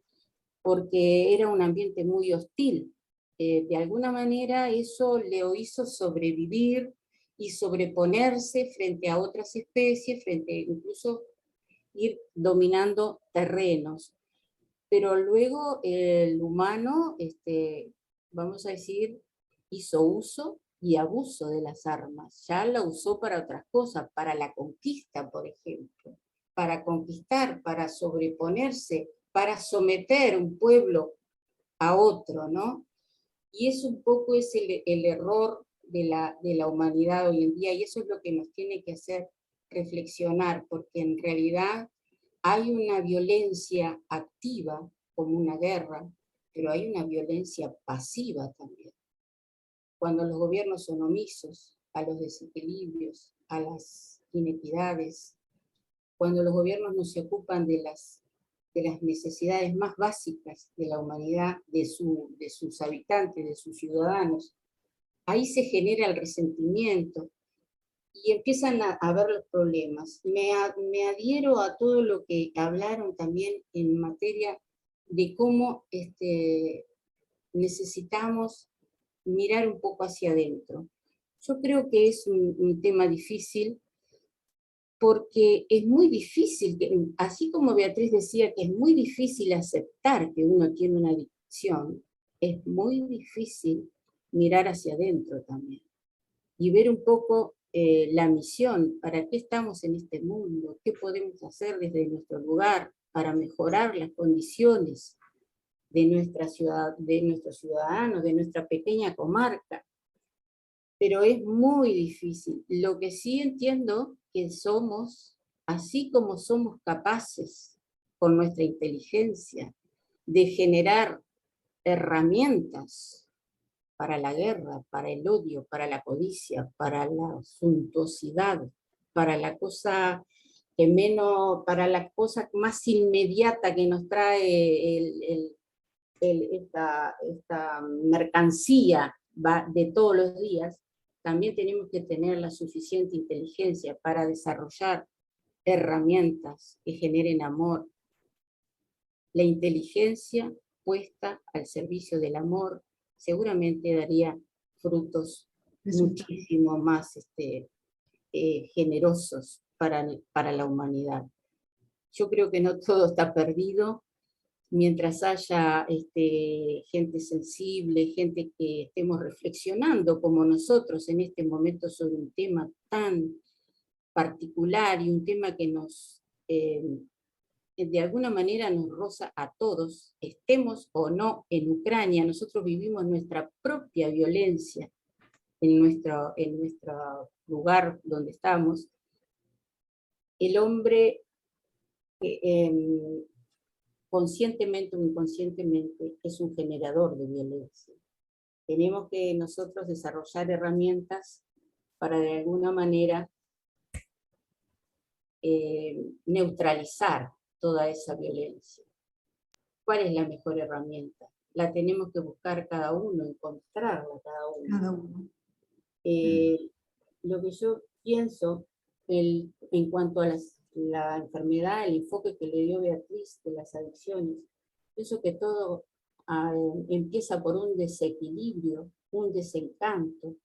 porque era un ambiente muy hostil. De alguna manera eso le hizo sobrevivir y sobreponerse frente a otras especies, incluso ir dominando terrenos. Pero luego el humano, vamos a decir, hizo uso y abuso de las armas. Ya la usó para otras cosas, para la conquista, por ejemplo, para conquistar, para sobreponerse, para someter un pueblo a otro, ¿no? Y eso un poco es el error de la humanidad hoy en día, y eso es lo que nos tiene que hacer reflexionar, porque en realidad hay una violencia activa, como una guerra, pero hay una violencia pasiva también. Cuando los gobiernos son omisos a los desequilibrios, a las inequidades, cuando los gobiernos no se ocupan de las necesidades más básicas de la humanidad, de sus habitantes, de sus ciudadanos, ahí se genera el resentimiento y empiezan a ver los problemas. Me adhiero a todo lo que hablaron también en materia de cómo necesitamos mirar un poco hacia adentro. Yo creo que es un tema difícil, porque es muy difícil, así como Beatriz decía que es muy difícil aceptar que uno tiene una adicción, es muy difícil mirar hacia adentro también, y ver un poco la misión, para qué estamos en este mundo, qué podemos hacer desde nuestro lugar para mejorar las condiciones de nuestra ciudad, de nuestros ciudadanos, de nuestra pequeña comarca. Pero es muy difícil. Lo que sí entiendo que somos, así como somos capaces con nuestra inteligencia de generar herramientas para la guerra, para el odio, para la codicia, para la suntuosidad, para la cosa para la cosa más inmediata que nos trae esta mercancía de todos los días, también tenemos que tener la suficiente inteligencia para desarrollar herramientas que generen amor. La inteligencia puesta al servicio del amor seguramente daría frutos muchísimo más generosos para la humanidad. Yo creo que no todo está perdido. Mientras haya gente sensible, gente que estemos reflexionando como nosotros en este momento sobre un tema tan particular y un tema que nos, de alguna manera nos roza a todos, estemos o no en Ucrania. Nosotros vivimos nuestra propia violencia en nuestro lugar donde estamos. El hombre, conscientemente o inconscientemente, es un generador de violencia. Tenemos que nosotros desarrollar herramientas para de alguna manera neutralizar toda esa violencia. ¿Cuál es la mejor herramienta? La tenemos que buscar cada uno, encontrarla cada uno. Cada uno. Lo que yo pienso en cuanto a la enfermedad, el enfoque que le dio Beatriz de las adicciones, pienso que todo empieza por un desequilibrio, un desencanto.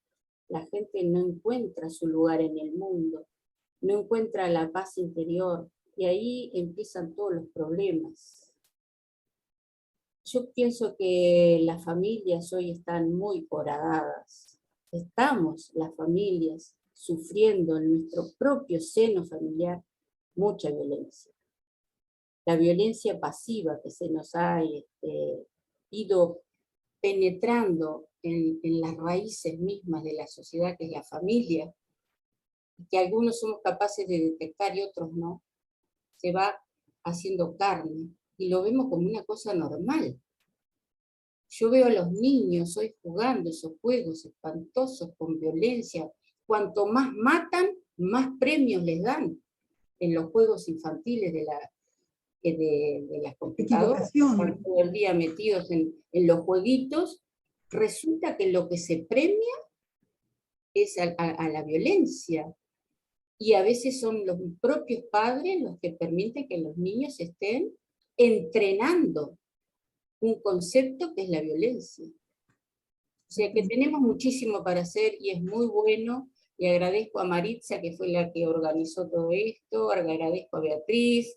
La gente no encuentra su lugar en el mundo, no encuentra la paz interior, y ahí empiezan todos los problemas. Yo pienso que las familias hoy están muy horadadas. Estamos, las familias, sufriendo en nuestro propio seno familiar mucha violencia. La violencia pasiva que se nos ha ido penetrando en las raíces mismas de la sociedad, que es la familia, que algunos somos capaces de detectar y otros no, se va haciendo carne, y lo vemos como una cosa normal. Yo veo a los niños hoy jugando esos juegos espantosos con violencia. Cuanto más matan, más premios les dan en los juegos infantiles de las computadoras. Están todo el día metidos en los jueguitos. Resulta que lo que se premia es a la violencia. Y a veces son los propios padres los que permiten que los niños estén entrenando un concepto que es la violencia. O sea que tenemos muchísimo para hacer y es muy bueno, y agradezco a Maritza, que fue la que organizó todo esto, agradezco a Beatriz,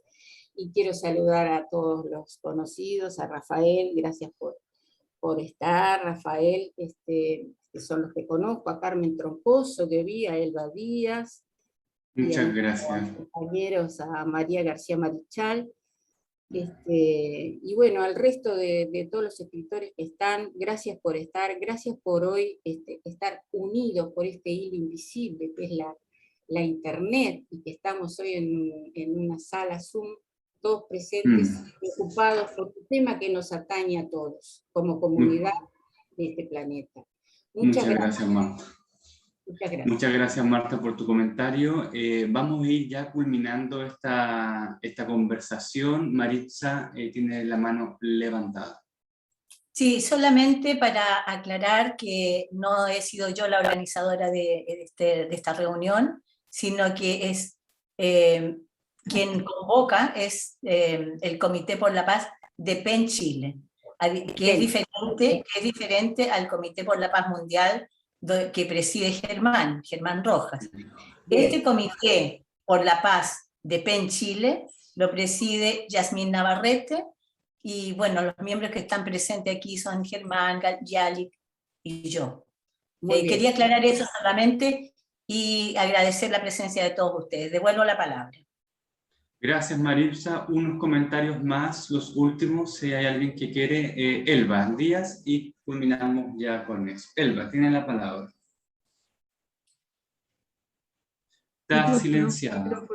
y quiero saludar a todos los conocidos, a Rafael, gracias por estar, Rafael, que son los que conozco, a Carmen Troncoso, que vi, a Elba Díaz, muchas gracias. A los compañeros, a María García Marichal, y bueno, al resto de todos los escritores que están, gracias por estar, gracias por hoy estar unidos por este hilo invisible que es la internet, y que estamos hoy en una sala Zoom, todos presentes, preocupados por un tema que nos atañe a todos, como comunidad de este planeta. Muchas gracias, Marta. Muchas gracias. Muchas gracias, Marta, por tu comentario. Vamos a ir ya culminando esta conversación. Maritza tiene la mano levantada. Sí, solamente para aclarar que no he sido yo la organizadora de esta reunión, sino que es quien convoca es el Comité por la Paz de PEN Chile, que es diferente al Comité por la Paz Mundial que preside Germán Rojas. Este Comité por la Paz de PEN Chile lo preside Yasmín Navarrete, y bueno, los miembros que están presentes aquí son Germán, Yalik y yo. Quería aclarar eso solamente y agradecer la presencia de todos ustedes. Devuelvo la palabra. Gracias, Maritza. Unos comentarios más, los últimos, si hay alguien que quiere. Elba Díaz, y culminamos ya con eso. Elba, tiene la palabra. Está silenciada.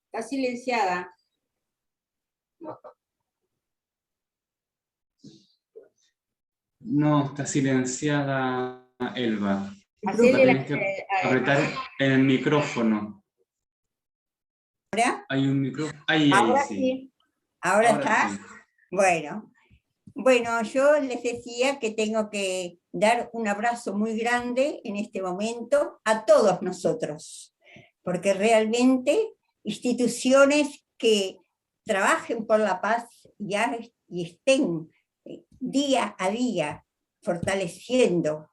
Está silenciada. No, está silenciada, Elba. Tienes que apretar el micrófono. ¿Ahora? Hay un micrófono. Ahí, ahora sí. ¿Ahora está? Sí. Bueno, yo les decía que tengo que dar un abrazo muy grande en este momento a todos nosotros, porque realmente instituciones que trabajen por la paz y estén día a día fortaleciendo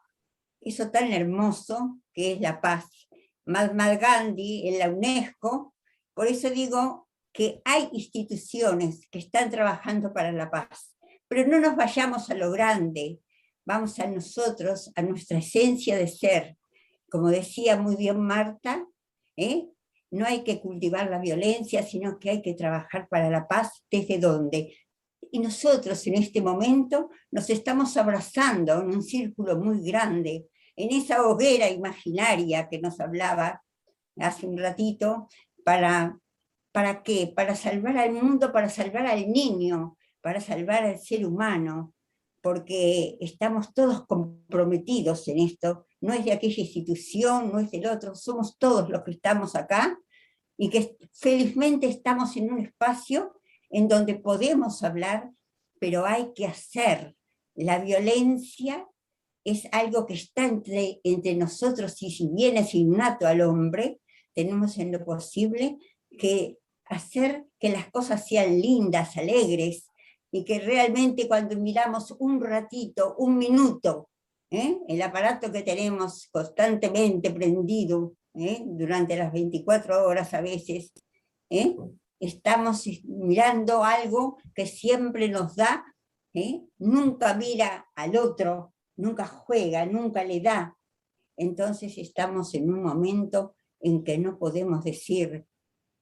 eso tan hermoso que es la paz. Mahatma Gandhi en la UNESCO, por eso digo, que hay instituciones que están trabajando para la paz, pero no nos vayamos a lo grande, vamos a nosotros, a nuestra esencia de ser. Como decía muy bien Marta, no hay que cultivar la violencia, sino que hay que trabajar para la paz. ¿Desde dónde? Y nosotros en este momento nos estamos abrazando en un círculo muy grande, en esa hoguera imaginaria que nos hablaba hace un ratito. ¿Para qué? Para salvar al mundo, para salvar al niño, para salvar al ser humano, porque estamos todos comprometidos en esto. No es de aquella institución, no es del otro, somos todos los que estamos acá, y que felizmente estamos en un espacio en donde podemos hablar, pero hay que hacer. La violencia es algo que está entre nosotros, y si bien es innato al hombre, tenemos en lo posible que hacer que las cosas sean lindas, alegres, y que realmente cuando miramos un ratito, un minuto, el aparato que tenemos constantemente prendido, durante las 24 horas a veces, estamos mirando algo que siempre nos da, nunca mira al otro, nunca juega, nunca le da. Entonces estamos en un momento en que no podemos decir,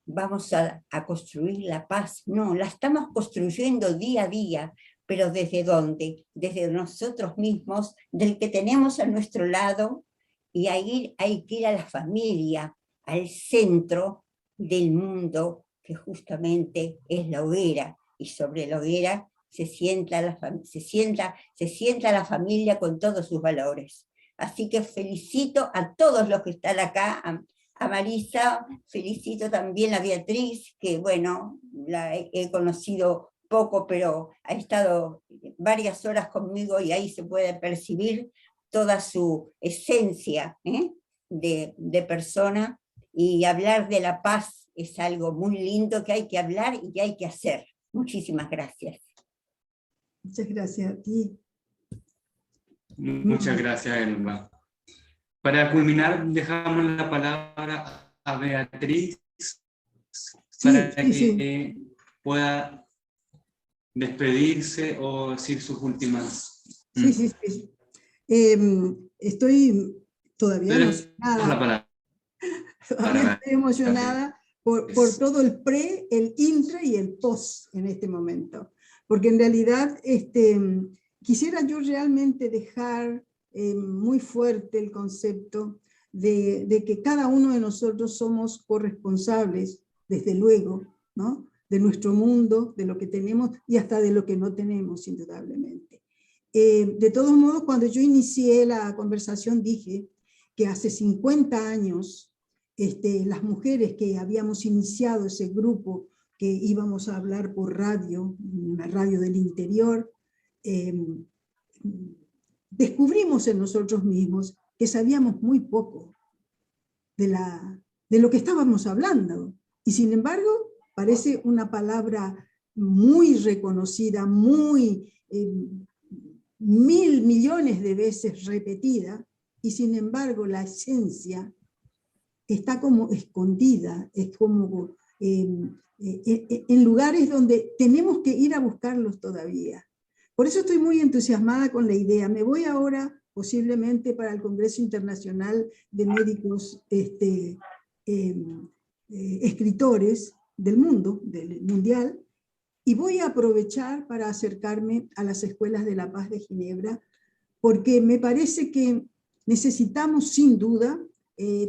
vamos a construir la paz. No, la estamos construyendo día a día, pero ¿desde dónde? Desde nosotros mismos, del que tenemos a nuestro lado, y ahí hay que ir a la familia, al centro del mundo, que justamente es la hoguera, y sobre la hoguera se sienta la familia con todos sus valores. Así que felicito a todos los que están acá, a Marisa, felicito también a Beatriz, que bueno, la he conocido poco, pero ha estado varias horas conmigo, y ahí se puede percibir toda su esencia de persona, y hablar de la paz es algo muy lindo que hay que hablar y que hay que hacer. Muchísimas gracias. Muchas gracias a ti. Muchas gracias, Elba. Para culminar, dejamos la palabra a Beatriz para que pueda despedirse o decir sus últimas. Sí. Estoy todavía emocionada. Todavía estoy emocionada por todo el pre, el intra y el post en este momento. Porque en realidad quisiera yo realmente dejar muy fuerte el concepto de que cada uno de nosotros somos corresponsables, desde luego, ¿no?, de nuestro mundo, de lo que tenemos y hasta de lo que no tenemos, indudablemente. De todos modos, cuando yo inicié la conversación dije que hace 50 años las mujeres que habíamos iniciado ese grupo, que íbamos a hablar por radio, una radio del interior, descubrimos en nosotros mismos que sabíamos muy poco de lo que estábamos hablando, y sin embargo parece una palabra muy reconocida, muy mil millones de veces repetida, y sin embargo la esencia está como escondida, es como en lugares donde tenemos que ir a buscarlos todavía. Por eso estoy muy entusiasmada con la idea. Me voy ahora posiblemente para el Congreso Internacional de Médicos Escritores del mundo, del mundial, y voy a aprovechar para acercarme a las escuelas de la paz de Ginebra, porque me parece que necesitamos sin duda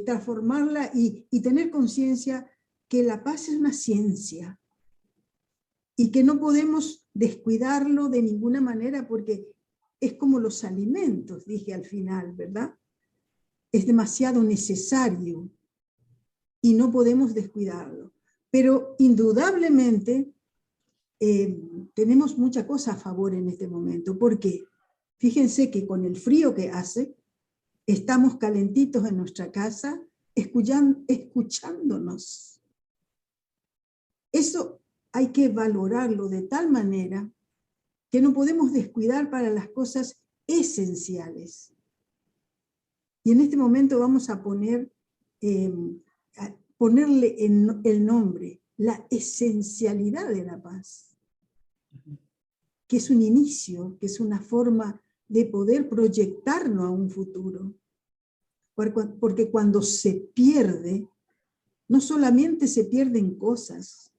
transformarla y tener conciencia que la paz es una ciencia y que no podemos descuidarlo de ninguna manera, porque es como los alimentos, dije al final, ¿verdad? Es demasiado necesario y no podemos descuidarlo. Pero indudablemente tenemos mucha cosa a favor en este momento, porque fíjense que con el frío que hace, estamos calentitos en nuestra casa, escuchándonos. Eso hay que valorarlo de tal manera que no podemos descuidar para las cosas esenciales. Y en este momento vamos a ponerle el nombre la esencialidad de la paz, que es un inicio, que es una forma de poder proyectarnos a un futuro. Porque cuando se pierde, no solamente se pierden cosas,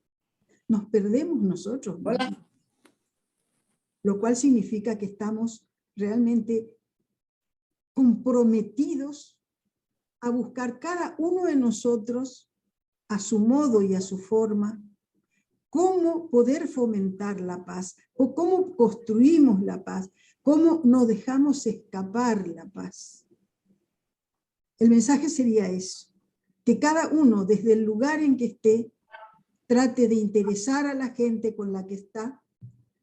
nos perdemos nosotros mismos. Lo cual significa que estamos realmente comprometidos a buscar cada uno de nosotros, a su modo y a su forma, cómo poder fomentar la paz, o cómo construimos la paz, cómo nos dejamos escapar la paz. El mensaje sería eso, que cada uno, desde el lugar en que esté, trate de interesar a la gente con la que está,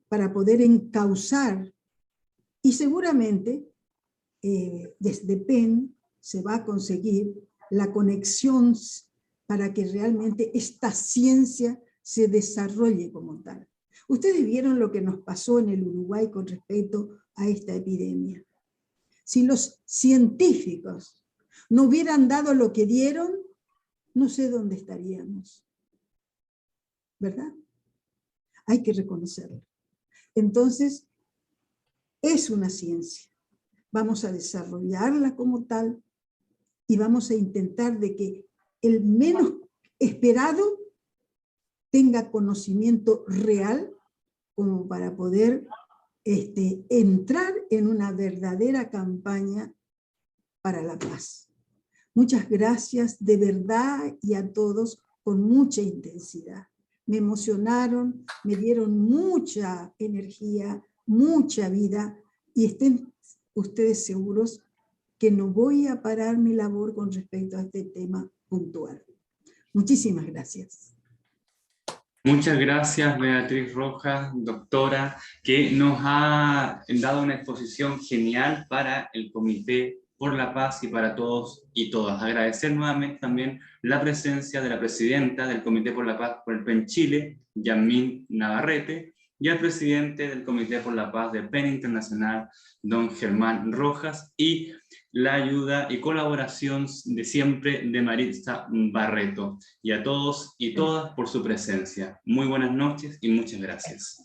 para poder encauzar, y seguramente desde PEN se va a conseguir la conexión para que realmente esta ciencia se desarrolle como tal. Ustedes vieron lo que nos pasó en el Uruguay con respecto a esta epidemia. Si los científicos no hubieran dado lo que dieron, no sé dónde estaríamos. ¿Verdad? Hay que reconocerlo. Entonces, es una ciencia. Vamos a desarrollarla como tal y vamos a intentar de que el menos esperado tenga conocimiento real como para poder entrar en una verdadera campaña para la paz. Muchas gracias de verdad y a todos con mucha intensidad. Me emocionaron, me dieron mucha energía, mucha vida, y estén ustedes seguros que no voy a parar mi labor con respecto a este tema puntual. Muchísimas gracias. Muchas gracias, Beatriz Rojas, doctora, que nos ha dado una exposición genial para el Comité por la Paz y para todos y todas. Agradecer nuevamente también la presencia de la presidenta del Comité por la Paz por el PEN Chile, Yasmín Navarrete, y al presidente del Comité por la Paz de PEN Internacional, don Germán Rojas, y la ayuda y colaboración de siempre de Maritza Barreto. Y a todos y todas por su presencia. Muy buenas noches y muchas gracias.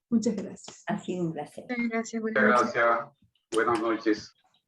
Muchas gracias. Ha sido un placer. Muchas gracias. Buenas noches.